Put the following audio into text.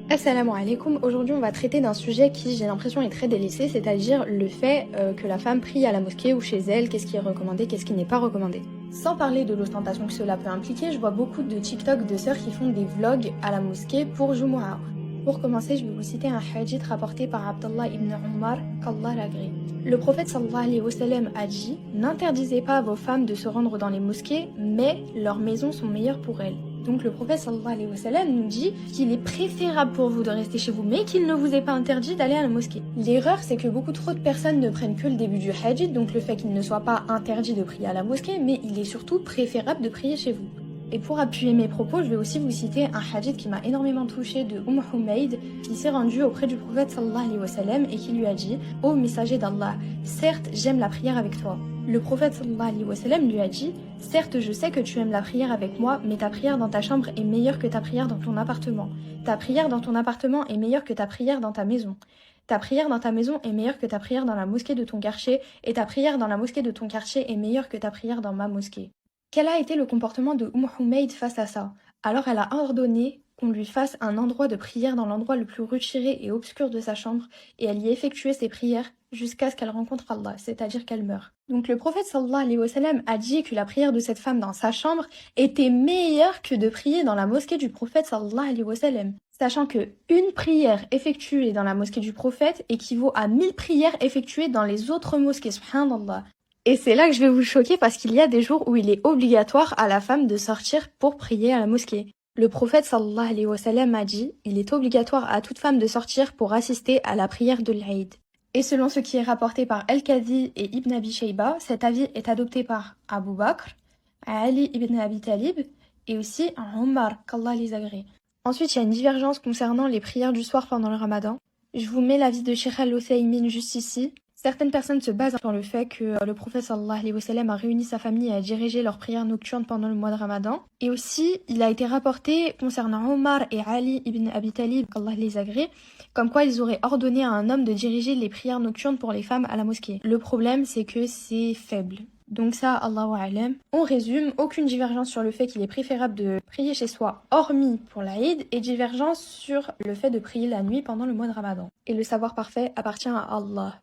Assalamu alaikum, aujourd'hui on va traiter d'un sujet qui j'ai l'impression est très délaissé, c'est-à-dire le fait que la femme prie à la mosquée ou chez elle, qu'est-ce qui est recommandé, qu'est-ce qui n'est pas recommandé. Sans parler de l'ostentation que cela peut impliquer, je vois beaucoup de TikTok de sœurs qui font des vlogs à la mosquée pour Jumu'ah. Pour commencer, je vais vous citer un hadith rapporté par Abdallah ibn Umar, qu'Allah l'agrée. Le prophète sallallahu alayhi wa sallam a dit « N'interdisez pas à vos femmes de se rendre dans les mosquées, mais leurs maisons sont meilleures pour elles. » Donc le prophète sallallahu alayhi wa sallam nous dit qu'il est préférable pour vous de rester chez vous, mais qu'il ne vous est pas interdit d'aller à la mosquée. L'erreur, c'est que beaucoup trop de personnes ne prennent que le début du hadith, donc le fait qu'il ne soit pas interdit de prier à la mosquée, mais il est surtout préférable de prier chez vous. Et pour appuyer mes propos, je vais aussi vous citer un hadith qui m'a énormément touché de Humayd, qui s'est rendu auprès du prophète sallallahu alayhi wa sallam et qui lui a dit « Ô messager d'Allah, certes j'aime la prière avec toi. » Le prophète sallallahu alayhi wa sallam lui a dit « Certes je sais que tu aimes la prière avec moi, mais ta prière dans ta chambre est meilleure que ta prière dans ton appartement. Ta prière dans ton appartement est meilleure que ta prière dans ta maison. Ta prière dans ta maison est meilleure que ta prière dans la mosquée de ton quartier, et ta prière dans la mosquée de ton quartier est meilleure que ta prière dans ma mosquée. » Quel a été le comportement de Humayd face à ça? Alors elle a ordonné qu'on lui fasse un endroit de prière dans l'endroit le plus retiré et obscur de sa chambre, et elle y effectuait ses prières jusqu'à ce qu'elle rencontre Allah, c'est-à-dire qu'elle meure. Donc le prophète sallallahu alayhi wa sallam a dit que la prière de cette femme dans sa chambre était meilleure que de prier dans la mosquée du prophète sallallahu alayhi wa sallam. Sachant que une prière effectuée dans la mosquée du prophète équivaut à 1000 prières effectuées dans les autres mosquées, subhanallah. Et c'est là que je vais vous choquer parce qu'il y a des jours où il est obligatoire à la femme de sortir pour prier à la mosquée. Le prophète sallallahu alayhi wa sallam a dit « Il est obligatoire à toute femme de sortir pour assister à la prière de l'Aïd ». Et selon ce qui est rapporté par Al-Kadhi et Ibn Abi Shayba, cet avis est adopté par Abu Bakr, Ali ibn Abi Talib et aussi Omar, qu'Allah les agrée. Ensuite, il y a une divergence concernant les prières du soir pendant le ramadan. Je vous mets l'avis de Cheikh Al-Uthaymin juste ici. Certaines personnes se basent sur le fait que le prophète sallallahu alayhi wa sallam a réuni sa famille et a dirigé leurs prières nocturnes pendant le mois de Ramadan. Et aussi, il a été rapporté concernant Omar et Ali ibn Abi Talib, qu'Allah les agrée, comme quoi ils auraient ordonné à un homme de diriger les prières nocturnes pour les femmes à la mosquée. Le problème, c'est que c'est faible. Donc ça, Allahu a'lam. On résume, aucune divergence sur le fait qu'il est préférable de prier chez soi, hormis pour l'Aïd, et divergence sur le fait de prier la nuit pendant le mois de Ramadan. Et le savoir parfait appartient à Allah.